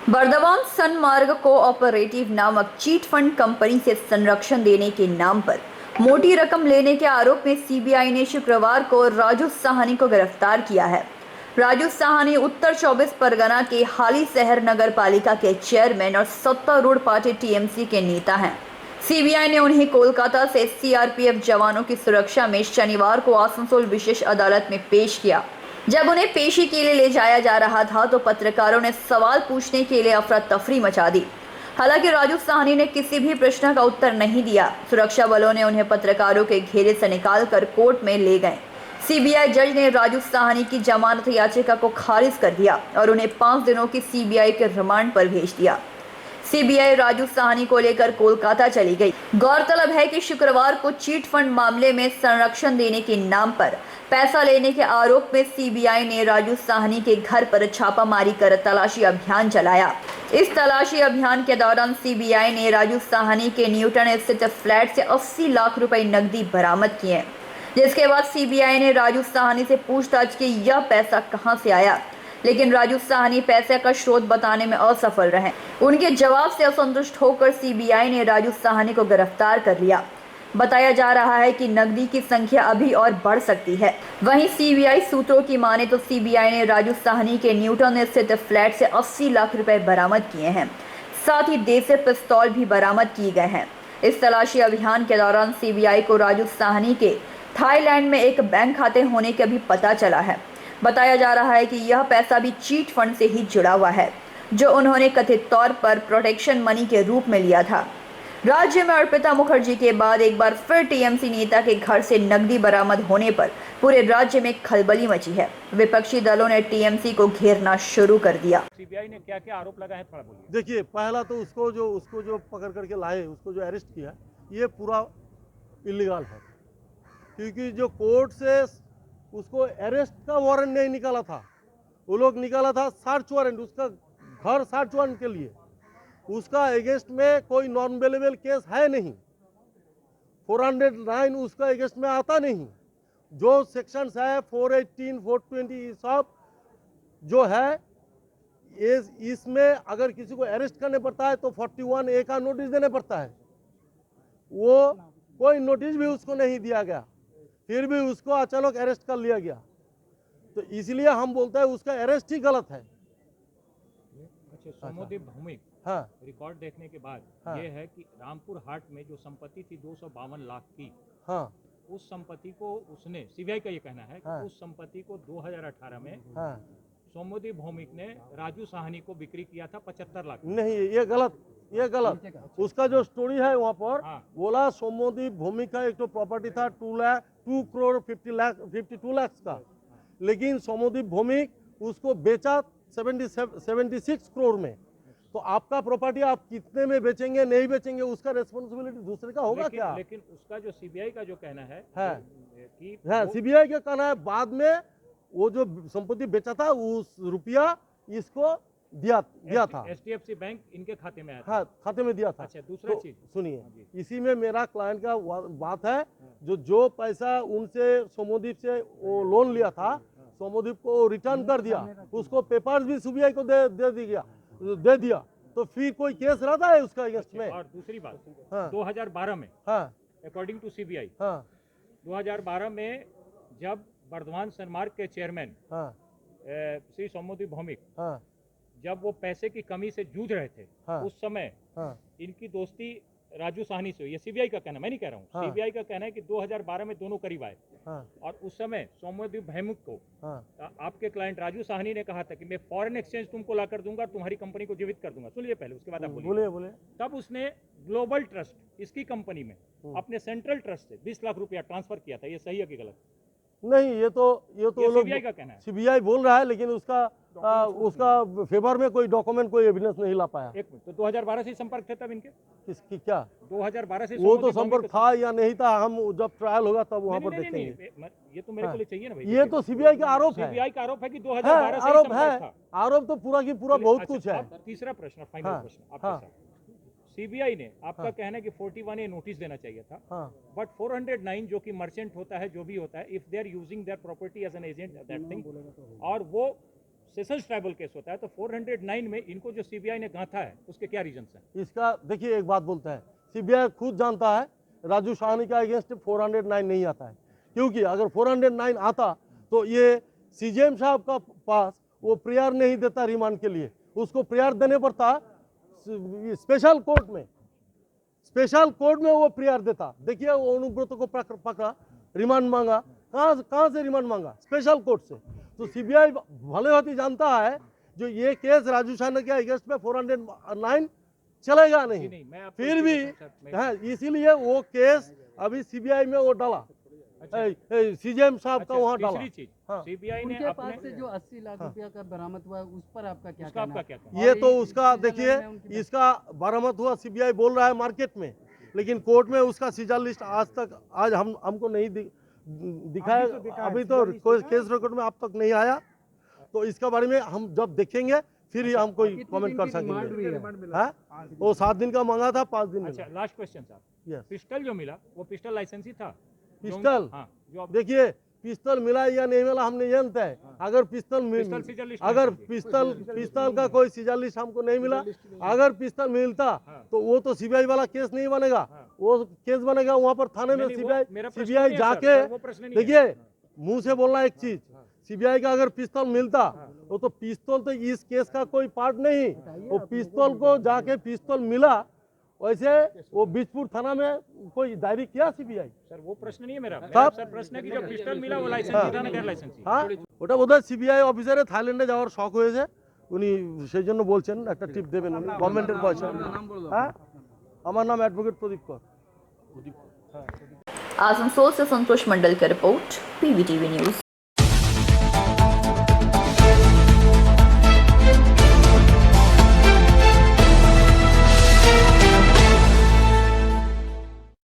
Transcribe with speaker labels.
Speaker 1: Burdwan Sanmarg cooperative नामक chit fund company से संरक्षण देने के नाम पर मोटी रकम लेने के आरोप में सीबीआई ने शुक्रवार को राजू साहनी को गिरफ्तार किया है। राजू साहनी उत्तर 24 परगना के हाली शहर नगर पालिका के चेयरमैन और सत्तारूढ़ पार्टी टीएमसी के नेता हैं। सीबीआई ने उन्हें कोलकाता से सीआरपीएफ जवानों की सुरक्षा में शनिवार को आसनसोल विशेष अदालत में पेश किया। जब उन्हें पेशी के लिए ले जाया जा रहा था तो पत्रकारों ने सवाल पूछने के लिए अफरा तफरी मचा दी। हालांकि राजू साहनी ने किसी भी प्रश्न का उत्तर नहीं दिया। सुरक्षा बलों ने उन्हें पत्रकारों के घेरे से निकालकर कोर्ट में ले गए। सीबीआई जज ने राजू साहनी की जमानत याचिका को खारिज कर दिया और उन्हें 5 दिनों की सीबीआई के रिमांड पर भेज दिया। सीबीआई राजू साहनी को लेकर कोलकाता चली गई। गौरतलब है कि शुक्रवार को चीट फंड मामले में संरक्षण देने के नाम पर पैसा लेने के आरोप में सीबीआई ने राजू साहनी के घर पर छापामारी कर तलाशी अभियान चलाया। इस तलाशी अभियान के दौरान सीबीआई ने राजू साहनी के न्यूटन स्थित फ्लैट से 80 लाख रुपए नकदी बरामद किए, जिसके बाद सीबीआई ने राजू साहनी से पूछताछ की यह पैसा कहां से आया, लेकिन राजू साहनी पैसे का स्रोत बताने में असफल रहे। उनके जवाब से असंतुष्ट होकर सीबीआई ने राजू साहनी को गिरफ्तार कर लिया। बताया जा रहा है कि नकदी की संख्या अभी और बढ़ सकती है। वहीं सीबीआई सूत्रों की माने तो सीबीआई ने राजू साहनी के न्यूटन स्थित फ्लैट से 80 लाख रुपए बरामद किए हैं। साथ ही देसी पिस्तौल भी बरामद किए गए हैं। इस तलाशी अभियान के दौरान सीबीआई को राजू साहनी के थाईलैंड में एक बैंक खाते होने का भी पता चला है। बताया जा रहा है कि यह पैसा भी चीट फंड से ही जुड़ा हुआ है, जो उन्होंने कथित तौर पर प्रोटेक्शन मनी के रूप में लिया था। राज्य में अर्पिता मुखर्जी के बाद एक बार फिर टीएमसी नेता के घर से नकदी बरामद होने पर पूरे राज्य में खलबली मची है। विपक्षी दलों ने टीएमसी को घेरना शुरू कर दिया।
Speaker 2: सीबीआई ने क्या क्या आरोप लगाए हैं, थोड़ा बोलिए।
Speaker 3: देखिए, पहला तो उसको जो पकड़ करके लाए, उसको जो अरेस्ट किया, ये पूरा इलीगल है, क्योंकि जो कोर्ट से उसको अरेस्ट का वारंट नहीं निकाला था, वो लोग निकाला था सर्च वारंट, उसका घर सर्च वारंट के लिए। उसका अगेंस्ट में कोई नॉन अवेलेबल केस है नहीं, 409 उसका अगेंस्ट में आता नहीं। जो सेक्शंस है 418, 420 सब जो है, इसमें अगर किसी को अरेस्ट करने पड़ता है तो 41A का नोटिस देने पड़ता है। वो कोई नोटिस भी उसको नहीं दिया गया, फिर भी उसको अचानक अरेस्ट कर लिया गया। तो इसलिए हम बोलते हैं उसका अरेस्ट ही गलत है।
Speaker 2: अच्छा, सौम्यदीप भौमिक,
Speaker 3: हाँ,
Speaker 2: रिकॉर्ड देखने के बाद
Speaker 3: हाँ,
Speaker 2: ये है कि रामपुर हाट में जो संपत्ति थी 252 लाख की,
Speaker 3: हाँ,
Speaker 2: उस संपत्ति को उसने, सीबीआई का ये कहना है कि
Speaker 3: हाँ,
Speaker 2: उस संपत्ति को 2018 में
Speaker 3: हाँ,
Speaker 2: सौम्यदीप भौमिक ने राजू साहनी को बिक्री किया था 75 लाख।
Speaker 3: नहीं, ये गलत, ये गलत। उसका जो स्टोरी है वहाँ पर,
Speaker 2: हाँ।
Speaker 3: बोला सौम्यदीप भौमिक का एक तो प्रॉपर्टी था 2 करोड़ 52 लाख का, लेकिन सौम्यदीप भौमिक उसको बेचा 76 करोड़ में। तो आपका प्रॉपर्टी आप कितने में बेचेंगे नहीं बेचेंगे, उसका रेस्पॉन्सिबिलिटी दूसरे का होगा क्या?
Speaker 2: लेकिन उसका जो सीबीआई का जो कहना है कि
Speaker 3: हाँ, सीबीआई का कहना है बाद में वो जो संपत्ति बेचा था उस रुपया इसको दिया था,
Speaker 2: एचडीएफसी बैंक इनके खाते में आया था।
Speaker 3: हाँ, खाते में दिया था।
Speaker 2: अच्छा, दूसरा
Speaker 3: तो
Speaker 2: चीज
Speaker 3: सुनिए, इसी में मेरा क्लाइंट का बात है, जो पैसा उनसे सौम्यदीप से वो लोन लिया था, सौम्यदीप को रिटर्न कर दिया, उसको पेपर्स भी सीबीआई को दे दिया। तो फिर कोई केस रहता है उसका अगेंस्ट में।
Speaker 2: और दूसरी बात,
Speaker 3: हाँ,
Speaker 2: 2012 में,
Speaker 3: हाँ,
Speaker 2: अकॉर्डिंग टू सीबीआई,
Speaker 3: हाँ,
Speaker 2: 2012 में जब बर्दवान सनमार्ग के चेयरमैन
Speaker 3: हाँ,
Speaker 2: श्री सौम्यदीप भौमिक,
Speaker 3: हाँ,
Speaker 2: जब वो पैसे की कमी से जूझ रहे थे,
Speaker 3: हाँ,
Speaker 2: उस समय
Speaker 3: हाँ,
Speaker 2: इनकी दोस्ती राजू साहनी से हुई। ये सीबीआई का कहना, मैं नहीं कह रहा हूँ।
Speaker 3: हाँ।
Speaker 2: सीबीआई का कहना है कि 2012 में दोनों करीब आए,
Speaker 3: हाँ,
Speaker 2: और उस समय सौम्यदीप भौमिक को
Speaker 3: हाँ,
Speaker 2: आपके क्लाइंट राजू साहनी ने कहा था कि मैं फॉरेन एक्सचेंज तुमको ला कर दूंगा, तुम्हारी कंपनी को जीवित कर दूंगा। सुनिए पहले, उसके बाद आप बोलिए।
Speaker 3: बोले
Speaker 2: तब उसने ग्लोबल ट्रस्ट, इसकी कंपनी में अपने सेंट्रल ट्रस्ट से 20 लाख रुपया ट्रांसफर किया था। ये सही है कि गलत?
Speaker 3: नहीं, ये तो
Speaker 2: ये
Speaker 3: लोग
Speaker 2: सीबीआई का कहना है।
Speaker 3: सीबीआई बोल रहा है, लेकिन उसका फेवर में कोई डॉक्यूमेंट, कोई एविडेंस नहीं ला पाया।
Speaker 2: एक मिनट, तो 2012 से संपर्क थे तब इनके?
Speaker 3: किसकी क्या?
Speaker 2: 2012 से
Speaker 3: वो तो संपर्क था या नहीं था, हम जब ट्रायल होगा तब वहाँ पर
Speaker 2: नहीं,
Speaker 3: देखेंगे।
Speaker 2: ये तो मेरे को लिए चाहिए ना भाई।
Speaker 3: ये तो सीबीआई का आरोप है।
Speaker 2: सीबीआई का आरोप है कि 2012 से
Speaker 3: आरोप
Speaker 2: संपर्क
Speaker 3: है,
Speaker 2: था।
Speaker 3: आरोप तो पूरा की पूरा बहुत कुछ है।
Speaker 2: अब तीसरा प्रश्न, फाइनल
Speaker 3: हाँ,
Speaker 2: प्रश्न आपके
Speaker 3: हाँ,
Speaker 2: साथ। सीबीआई ने आपका
Speaker 3: हाँ,
Speaker 2: कहना है कि 41A नोटिस देना चाहिए था,
Speaker 3: हाँ,
Speaker 2: बट 409 जो कि मर्चेंट होता है, जो भी होता है, if they are using their property as an agent that thing, और वो सेशंस ट्राइबल केस होता है तो 409 में इनको जो सीबीआई ने गांथा है उसके क्या रीजंस हैं?
Speaker 3: इसका देखिए एक बात बोलता है, सीबीआई खुद जानता है राजू साहनी का अगेंस्ट 409 नहीं आता है, क्योंकि अगर 409 आता तो ये सीजेएम साहब का पास वो प्रेयर नहीं देता रिमांड के लिए, उसको प्रेयर देने पड़ता स्पेशल कोर्ट में, स्पेशल कोर्ट में वो प्रेयर देता। देखिए वो अनुब्रत को पकड़ा, रिमांड मांगा, कहाँ से रिमांड मांगा? स्पेशल कोर्ट से। तो सीबीआई भले होती जानता है जो ये केस राजू साहनी के अगेंस्ट में 409 चलेगा नहीं, फिर भी इसीलिए वो केस अभी सीबीआई में वो डाला, सीजेएम साहब का वहाँ डाला।
Speaker 2: सीबीआई ने
Speaker 4: उनके
Speaker 2: अपने
Speaker 4: पास से जो 80 लाख रुपया का बरामद हुआ है, उस पर आपका क्या
Speaker 2: उसका
Speaker 4: कहना
Speaker 2: आपका
Speaker 4: है?
Speaker 2: क्या कहना
Speaker 3: ये तो उसका देखिए, इसका बरामद हुआ सीबीआई बोल रहा है मार्केट में, लेकिन कोर्ट में उसका सीजर लिस्ट आज हमको नहीं दिखाया, अभी तो कोई केस रिकॉर्ड में अब तक नहीं आया, तो इसका बारे में हम जब देखेंगे फिर ही हम कोई कमेंट कर सकेंगे। हाँ, वो 7 दिन का मांगा था, 5 दिन।
Speaker 2: अच्छा, लास्ट क्वेश्चन साहब,
Speaker 3: यस,
Speaker 2: पिस्टल जो मिला वो पिस्टल लाइसेंस ही था?
Speaker 3: पिस्टल,
Speaker 2: हाँ, जो आप
Speaker 3: देखिए पिस्तौल मिला या नहीं मिला हमने जानता है, अगर पिस्तौल का कोई सीजर लिस्ट हमको नहीं मिला, अगर पिस्तौल मिलता तो वो तो सीबीआई वाला केस नहीं बनेगा, वो केस बनेगा वहाँ पर थाने में सीबीआई जाके। देखिए मुंह से बोलना एक चीज, सीबीआई का अगर पिस्तौल मिलता वो तो पिस्तौल तो इस केस का कोई पार्ट नहीं, वो पिस्तौल को जाके पिस्तौल मिला, वैसे वो बीजपुर थाना में कोई डायरी किया सीबीआई?
Speaker 2: सर वो प्रश्न नहीं है मेरा
Speaker 3: सर
Speaker 2: प्रश्न है कि जो पिस्टल मिला वो लाइसेंस था ना गैर लाइसेंस?
Speaker 3: হ্যাঁ ওটা বোধহয় সিবিআই অফিসারে থাইল্যান্ডে যাওয়ার শখ হয়েছে, উনি সেই জন্য বলছেন একটা টিপ দেবেন উনি গভর্নমেন্টের পয়সা। হ্যাঁ, আমার নাম অ্যাডভোকেট প্রদীপ কর।
Speaker 1: आसनसोल से संतोष मंडल की रिपोर्ट, पीवीटीवी न्यूज।